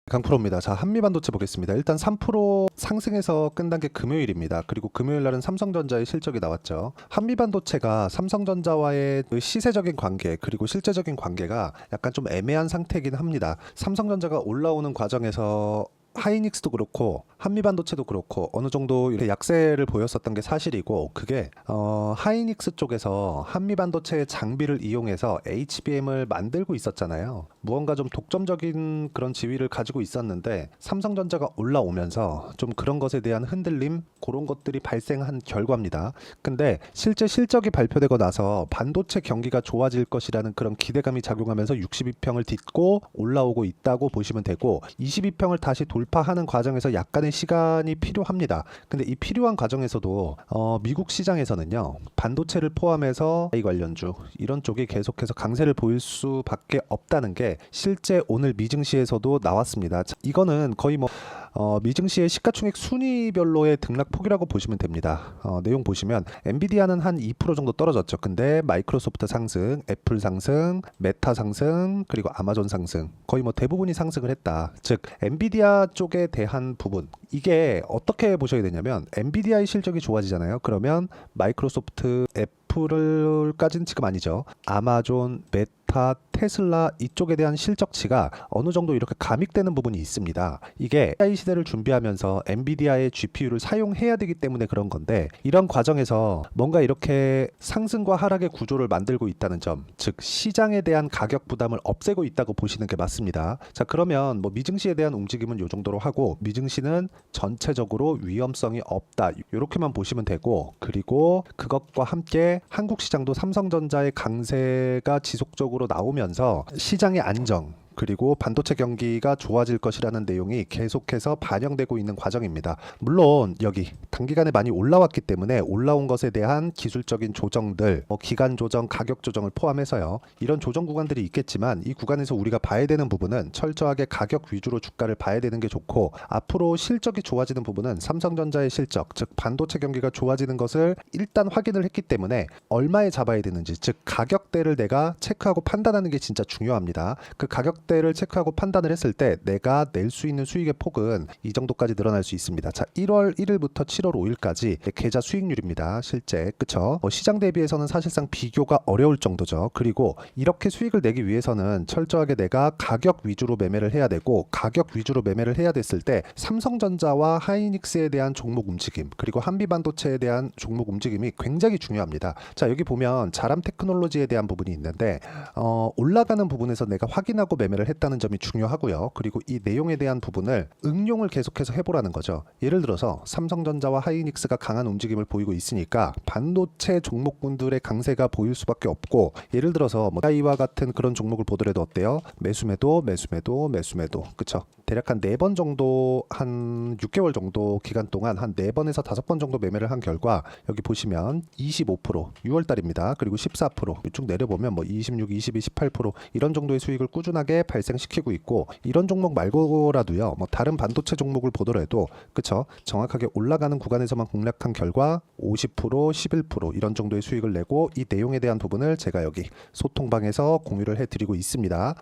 강프로입니다. 자, 한미반도체 보겠습니다. 일단 3% 상승해서 끝난 게 금요일입니다. 그리고 금요일 날은 삼성전자의 실적이 나왔죠. 한미반도체가 삼성전자와의 그 시세적인 관계 그리고 실제적인 관계가 약간 좀 애매한 상태이긴 합니다. 삼성전자가 올라오는 과정에서 하이닉스도 그렇고 한미반도체도 그렇고 어느 정도 이렇게 약세를 보였었던 게 사실이고, 그게 하이닉스 쪽에서 한미반도체의 장비를 이용해서 HBM을 만들고 있었잖아요. 무언가 좀 독점적인 그런 지위를 가지고 있었는데 삼성전자가 올라오면서 좀 그런 것에 대한 흔들림, 그런 것들이 발생한 결과입니다. 근데 실제 실적이 발표되고 나서 반도체 경기가 좋아질 것이라는 그런 기대감이 작용하면서 62평을 딛고 올라오고 있다고 보시면 되고, 22평을 다시 돌파하는 과정에서 약간의 시간이 필요합니다. 근데 이 필요한 과정에서도 미국 시장에서는요, 반도체를 포함해서 AI 관련주 이런 쪽이 계속해서 강세를 보일 수밖에 없다는 게 실제 오늘 미증시에서도 나왔습니다. 자, 이거는 거의 미증시의 시가총액 순위별로의 등락폭이라고 보시면 됩니다. 내용 보시면 엔비디아는 한 2% 정도 떨어졌죠. 근데 마이크로소프트 상승, 애플 상승, 메타 상승, 그리고 아마존 상승, 거의 대부분이 상승을 했다. 즉 엔비디아 쪽에 대한 부분, 이게 어떻게 보셔야 되냐면, 엔비디아의 실적이 좋아지잖아요. 그러면 마이크로소프트, 애플까지는 지금 아니죠. 아마존, 메타, 테슬라 이쪽에 대한 실적치가 어느 정도 이렇게 감익되는 부분이 있습니다. 이게 AI 시대를 준비하면서 엔비디아의 GPU를 사용해야 되기 때문에 그런 건데, 이런 과정에서 뭔가 이렇게 상승과 하락의 구조를 만들고 있다는 점, 즉 시장에 대한 가격 부담을 없애고 있다고 보시는 게 맞습니다. 자, 그러면 미증시에 대한 움직임은 이 정도로 하고, 미증시는 전체적으로 위험성이 없다, 이렇게만 보시면 되고, 그리고 그것과 함께 한국 시장도 삼성전자의 강세가 지속적으로 나오면서 시장의 안정 그리고 반도체 경기가 좋아질 것이라는 내용이 계속해서 반영되고 있는 과정입니다. 물론 여기 단기간에 많이 올라왔기 때문에 올라온 것에 대한 기술적인 조정들, 기간 조정, 가격 조정을 포함해서요, 이런 조정 구간들이 있겠지만, 이 구간에서 우리가 봐야 되는 부분은 철저하게 가격 위주로 주가를 봐야 되는 게 좋고, 앞으로 실적이 좋아지는 부분은 삼성전자의 실적, 즉 반도체 경기가 좋아지는 것을 일단 확인을 했기 때문에 얼마에 잡아야 되는지, 즉 가격대를 내가 체크하고 판단하는 게 진짜 중요합니다. 그 가격대를 체크하고 판단을 했을 때 내가 낼 수 있는 수익의 폭은 이 정도까지 늘어날 수 있습니다. 자, 1월 1일부터 7월 5일까지 계좌 수익률입니다. 실제, 그쵸? 시장 대비해서는 사실상 비교가 어려울 정도죠. 그리고 이렇게 수익을 내기 위해서는 철저하게 내가 가격 위주로 매매를 해야 되고, 가격 위주로 매매를 해야 됐을 때 삼성전자와 하이닉스에 대한 종목 움직임, 그리고 한미반도체에 대한 종목 움직임이 굉장히 중요합니다. 자, 여기 보면 자람 테크놀로지에 대한 부분이 있는데, 올라가는 부분에서 내가 확인하고 매매를 했다는 점이 중요하고요. 그리고 이 내용에 대한 부분을 응용을 계속해서 해보라는 거죠. 예를 들어서 삼성전자와 하이닉스가 강한 움직임을 보이고 있으니까 반도체 종목군들의 강세가 보일 수밖에 없고, 예를 들어서 AI와 같은 그런 종목을 보더라도 어때요? 매수매도, 매수매도, 매수매도, 그쵸? 대략 한 4번 정도, 한 6개월 정도 기간 동안 한 4번에서 5번 정도 매매를 한 결과, 여기 보시면 25%, 6월달입니다. 그리고 14%, 쭉 내려보면 26, 22, 18% 이런 정도의 수익을 꾸준하게 발생시키고 있고, 이런 종목 말고라도요, 다른 반도체 종목을 보더라도, 그쵸? 정확하게 올라가는 구간에서만 공략한 결과 50%, 11% 이런 정도의 수익을 내고, 이 내용에 대한 부분을 제가 여기 소통방에서 공유를 해드리고 있습니다.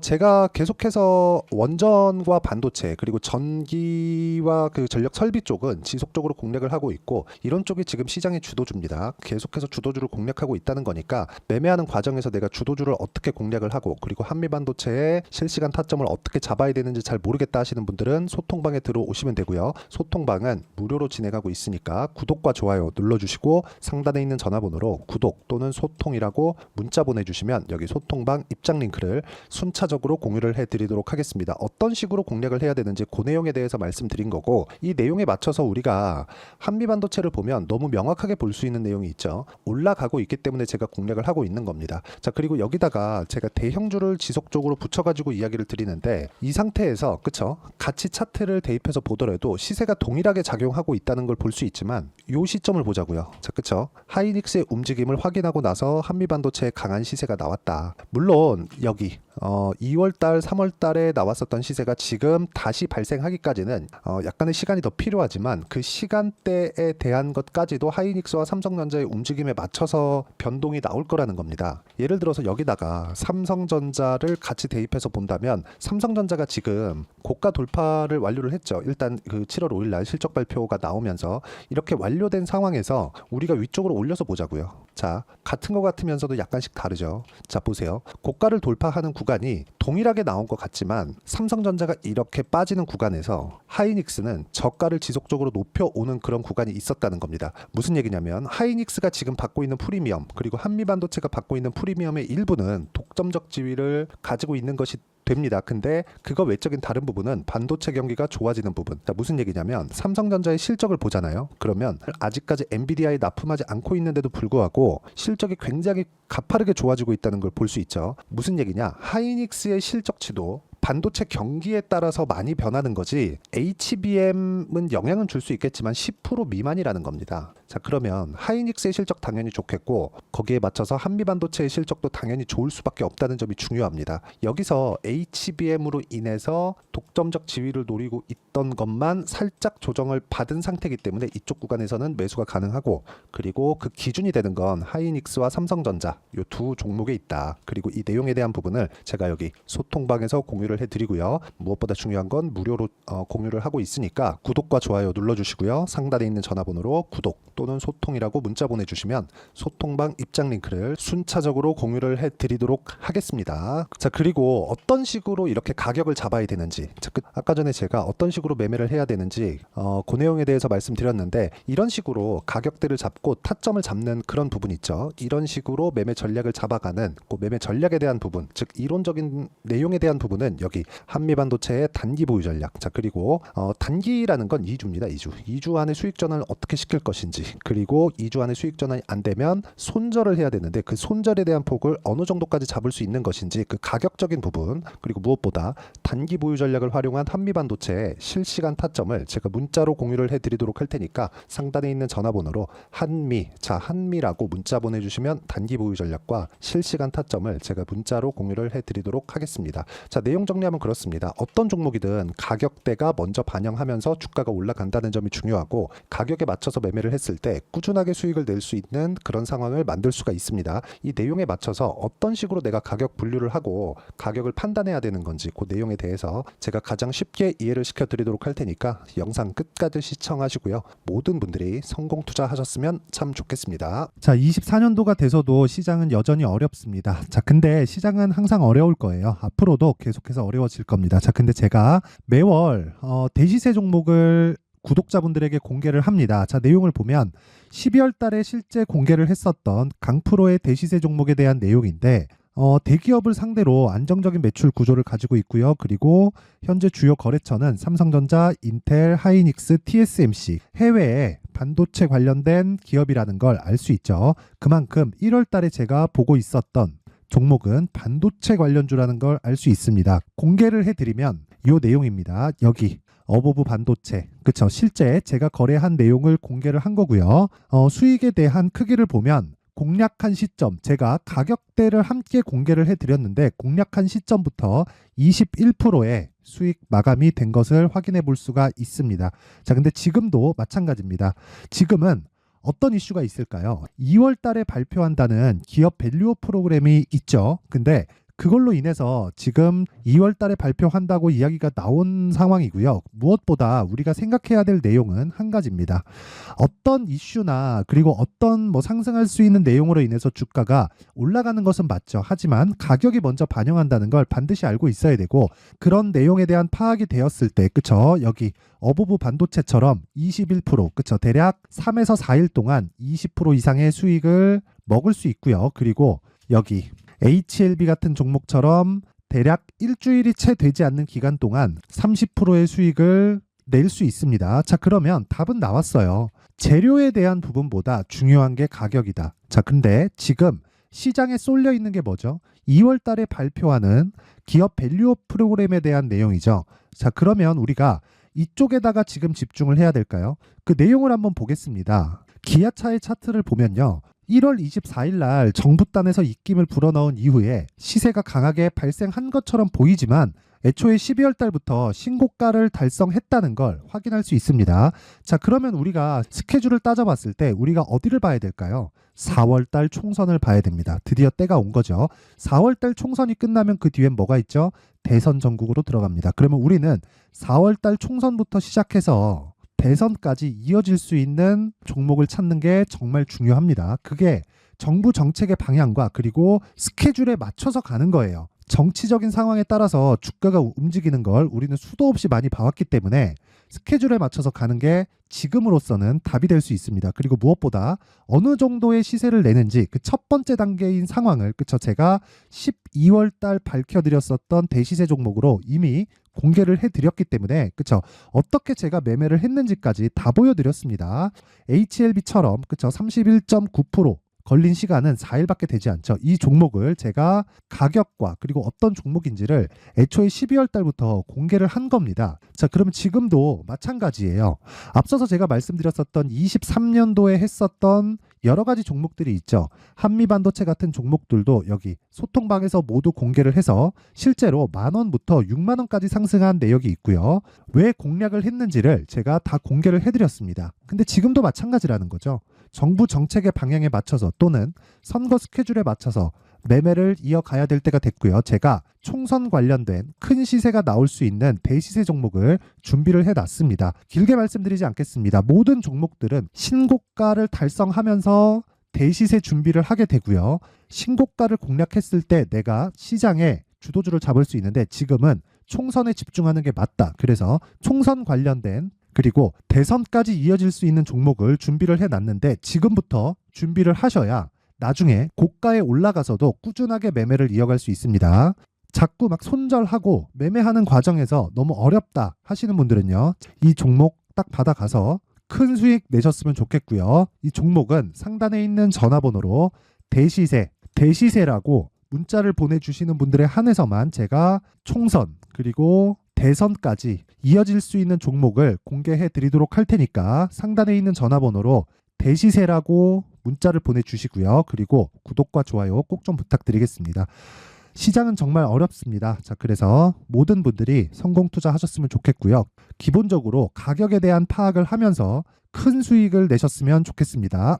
제가 계속해서 원전과 반도체 그리고 전기와 그 전력 설비 쪽은 지속적으로 공략을 하고 있고, 이런 쪽이 지금 시장의 주도주입니다. 계속해서 주도주를 공략하고 있다는 거니까, 매매하는 과정에서 내가 주도주를 어떻게 공략을 하고, 그리고 한미반도체의 실시간 타점을 어떻게 잡아야 되는지 잘 모르겠다 하시는 분들은 소통방에 들어오시면 되고요. 소통방은 무료로 진행하고 있으니까 구독과 좋아요 눌러주시고, 상단에 있는 전화번호로 구독 또는 소통이라고 문자 보내주시면 여기 소통방 입장 링크를 순차적으로 공유를 해드리도록 하겠습니다. 어떤 식으로 공략을 해야 되는지 그 내용에 대해서 말씀드린 거고, 이 내용에 맞춰서 우리가 한미반도체를 보면 너무 명확하게 볼 수 있는 내용이 있죠. 올라가고 있기 때문에 제가 공략을 하고 있는 겁니다. 자, 그리고 여기다가 제가 대형주를 지속적으로 붙여가지고 이야기를 드리는데, 이 상태에서, 그쵸? 같이 차트를 대입해서 보더라도 시세가 동일하게 작용하고 있다는 걸 볼 수 있지만, 요 시점을 보자고요. 자, 그쵸? 하이닉스의 움직임을 확인하고 나서 한미반도체의 강한 시세가 나왔다. 물론 여기 2월달, 3월달에 나왔었던 시세가 지금 다시 발생하기까지는 약간의 시간이 더 필요하지만 그 시간대에 대한 것까지도 하이닉스와 삼성전자의 움직임에 맞춰서 변동이 나올 거라는 겁니다. 예를 들어서 여기다가 삼성전자를 같이 대입해서 본다면 삼성전자가 지금 고가 돌파를 완료를 했죠. 일단 그 7월 5일 날 실적 발표가 나오면서 이렇게 완료된 상황에서 우리가 위쪽으로 올려서 보자고요. 자, 같은 것 같으면서도 약간씩 다르죠. 자, 보세요. 고가를 돌파하는 구간이 동일하게 나온 것 같지만 삼성전자가 이렇게 빠지는 구간에서 하이닉스는 저가를 지속적으로 높여오는 그런 구간이 있었다는 겁니다. 무슨 얘기냐면 하이닉스가 지금 받고 있는 프리미엄, 그리고 한미반도체가 받고 있는 프리미엄의 일부는 독점적 지위를 가지고 있는 것이 됩니다. 근데 그거 외적인 다른 부분은 반도체 경기가 좋아지는 부분. 자, 무슨 얘기냐면 삼성전자의 실적을 보잖아요. 그러면 아직까지 엔비디아에 납품하지 않고 있는데도 불구하고 실적이 굉장히 가파르게 좋아지고 있다는 걸 볼 수 있죠. 무슨 얘기냐? 하이닉스의 실적치도 반도체 경기에 따라서 많이 변하는 거지 HBM은 영향은 줄 수 있겠지만 10% 미만이라는 겁니다. 자, 그러면 하이닉스의 실적 당연히 좋겠고 거기에 맞춰서 한미반도체의 실적도 당연히 좋을 수밖에 없다는 점이 중요합니다. 여기서 HBM으로 인해서 독점적 지위를 노리고 있던 것만 살짝 조정을 받은 상태이기 때문에 이쪽 구간에서는 매수가 가능하고, 그리고 그 기준이 되는 건 하이닉스와 삼성전자 이 두 종목에 있다. 그리고 이 내용에 대한 부분을 제가 여기 소통방에서 공유를 해드리고요. 무엇보다 중요한 건 무료로 공유를 하고 있으니까 구독과 좋아요 눌러주시고요. 상단에 있는 전화번호로 구독 또는 소통이라고 문자 보내주시면 소통방 입장 링크를 순차적으로 공유를 해드리도록 하겠습니다. 자, 그리고 어떤 식으로 이렇게 가격을 잡아야 되는지, 아까 전에 제가 어떤 식으로 매매를 해야 되는지 그 내용에 대해서 말씀드렸는데, 이런 식으로 가격대를 잡고 타점을 잡는 그런 부분 있죠. 이런 식으로 매매 전략을 잡아가는 그 매매 전략에 대한 부분, 즉 이론적인 내용에 대한 부분은 여기 한미반도체의 단기 보유 전략. 자, 그리고 단기라는 건 2주입니다. 2주 안에 수익 전환을 어떻게 시킬 것인지, 그리고 2주 안에 수익 전환이 안 되면 손절을 해야 되는데 그 손절에 대한 폭을 어느 정도까지 잡을 수 있는 것인지, 그 가격적인 부분, 그리고 무엇보다 단기 보유 전략을 활용한 한미반도체의 실시간 타점을 제가 문자로 공유를 해드리도록 할 테니까 상단에 있는 전화번호로 한미라고 문자 보내주시면 단기 보유 전략과 실시간 타점을 제가 문자로 공유를 해드리도록 하겠습니다. 자, 내용 정리하면 그렇습니다. 어떤 종목이든 가격대가 먼저 반영하면서 주가가 올라간다는 점이 중요하고, 가격에 맞춰서 매매를 했을 때 꾸준하게 수익을 낼 수 있는 그런 상황을 만들 수가 있습니다. 이 내용에 맞춰서 어떤 식으로 내가 가격 분류를 하고 가격을 판단해야 되는 건지 그 내용에 대해서 제가 가장 쉽게 이해를 시켜드리도록 할 테니까 영상 끝까지 시청하시고요. 모든 분들이 성공 투자하셨으면 참 좋겠습니다. 자, 24년도가 돼서도 시장은 여전히 어렵습니다. 자, 근데 시장은 항상 어려울 거예요. 앞으로도 계속해서 어려워질 겁니다. 자, 근데 제가 매월 대시세 종목을 구독자분들에게 공개를 합니다. 자, 내용을 보면 12월 달에 실제 공개를 했었던 강프로의 대시세 종목에 대한 내용인데, 대기업을 상대로 안정적인 매출 구조를 가지고 있고요. 그리고 현재 주요 거래처는 삼성전자, 인텔, 하이닉스, TSMC, 해외에 반도체 관련된 기업이라는 걸 알 수 있죠. 그만큼 1월 달에 제가 보고 있었던 종목은 반도체 관련주라는 걸 알 수 있습니다. 공개를 해드리면 이 내용입니다. 여기 어보브 반도체, 그쵸? 실제 제가 거래한 내용을 공개를 한 거고요. 수익에 대한 크기를 보면 공략한 시점, 제가 가격대를 함께 공개를 해드렸는데 공략한 시점부터 21%의 수익 마감이 된 것을 확인해 볼 수가 있습니다. 자, 근데 지금도 마찬가지입니다. 지금은 어떤 이슈가 있을까요? 2월 달에 발표한다는 기업 밸류업 프로그램이 있죠. 근데 그걸로 인해서 지금 2월 달에 발표한다고 이야기가 나온 상황이고요. 무엇보다 우리가 생각해야 될 내용은 한 가지입니다. 어떤 이슈나 그리고 어떤 상승할 수 있는 내용으로 인해서 주가가 올라가는 것은 맞죠. 하지만 가격이 먼저 반영한다는 걸 반드시 알고 있어야 되고, 그런 내용에 대한 파악이 되었을 때, 그쵸? 여기 어보브 반도체처럼 21%, 그쵸? 대략 3에서 4일 동안 20% 이상의 수익을 먹을 수 있고요. 그리고 여기 HLB 같은 종목처럼 대략 일주일이 채 되지 않는 기간 동안 30%의 수익을 낼 수 있습니다. 자, 그러면 답은 나왔어요. 재료에 대한 부분보다 중요한 게 가격이다. 자, 근데 지금 시장에 쏠려 있는 게 뭐죠? 2월 달에 발표하는 기업 밸류업 프로그램에 대한 내용이죠. 자, 그러면 우리가 이쪽에다가 지금 집중을 해야 될까요? 그 내용을 한번 보겠습니다. 기아차의 차트를 보면요. 1월 24일 날 정부단에서 입김을 불어넣은 이후에 시세가 강하게 발생한 것처럼 보이지만 애초에 12월 달부터 신고가를 달성했다는 걸 확인할 수 있습니다. 자, 그러면 우리가 스케줄을 따져봤을 때 우리가 어디를 봐야 될까요? 4월 달 총선을 봐야 됩니다. 드디어 때가 온 거죠. 4월 달 총선이 끝나면 그 뒤엔 뭐가 있죠? 대선 전국으로 들어갑니다. 그러면 우리는 4월 달 총선부터 시작해서 대선까지 이어질 수 있는 종목을 찾는 게 정말 중요합니다. 그게 정부 정책의 방향과 그리고 스케줄에 맞춰서 가는 거예요. 정치적인 상황에 따라서 주가가 움직이는 걸 우리는 수도 없이 많이 봐왔기 때문에 스케줄에 맞춰서 가는 게 지금으로서는 답이 될 수 있습니다. 그리고 무엇보다 어느 정도의 시세를 내는지 그 첫 번째 단계인 상황을 제가 12월 달 밝혀드렸었던 대시세 종목으로 이미 공개를 해드렸기 때문에 어떻게 제가 매매를 했는지까지 다 보여드렸습니다. HLB처럼 31.9% 걸린 시간은 4일밖에 되지 않죠. 이 종목을 제가 가격과 그리고 어떤 종목인지를 애초에 12월 달부터 공개를 한 겁니다. 자, 그러면 지금도 마찬가지예요. 앞서서 제가 말씀드렸었던 23년도에 했었던 여러 가지 종목들이 있죠. 한미반도체 같은 종목들도 여기 소통방에서 모두 공개를 해서 실제로 10,000원부터 60,000원까지 상승한 내역이 있고요. 왜 공략을 했는지를 제가 다 공개를 해드렸습니다. 근데 지금도 마찬가지라는 거죠. 정부 정책의 방향에 맞춰서 또는 선거 스케줄에 맞춰서 매매를 이어가야 될 때가 됐고요. 제가 총선 관련된 큰 시세가 나올 수 있는 대시세 종목을 준비를 해놨습니다. 길게 말씀드리지 않겠습니다. 모든 종목들은 신고가를 달성하면서 대시세 준비를 하게 되고요. 신고가를 공략했을 때 내가 시장에 주도주를 잡을 수 있는데 지금은 총선에 집중하는 게 맞다. 그래서 총선 관련된 그리고 대선까지 이어질 수 있는 종목을 준비를 해놨는데 지금부터 준비를 하셔야 나중에 고가에 올라가서도 꾸준하게 매매를 이어갈 수 있습니다. 자꾸 막 손절하고 매매하는 과정에서 너무 어렵다 하시는 분들은요. 이 종목 딱 받아가서 큰 수익 내셨으면 좋겠고요. 이 종목은 상단에 있는 전화번호로 대시세라고 문자를 보내주시는 분들에 한해서만 제가 총선 그리고 대선까지 이어질 수 있는 종목을 공개해 드리도록 할 테니까 상단에 있는 전화번호로 대시세라고 문자를 보내주시고요. 그리고 구독과 좋아요 꼭 좀 부탁드리겠습니다. 시장은 정말 어렵습니다. 자, 그래서 모든 분들이 성공 투자하셨으면 좋겠고요. 기본적으로 가격에 대한 파악을 하면서 큰 수익을 내셨으면 좋겠습니다.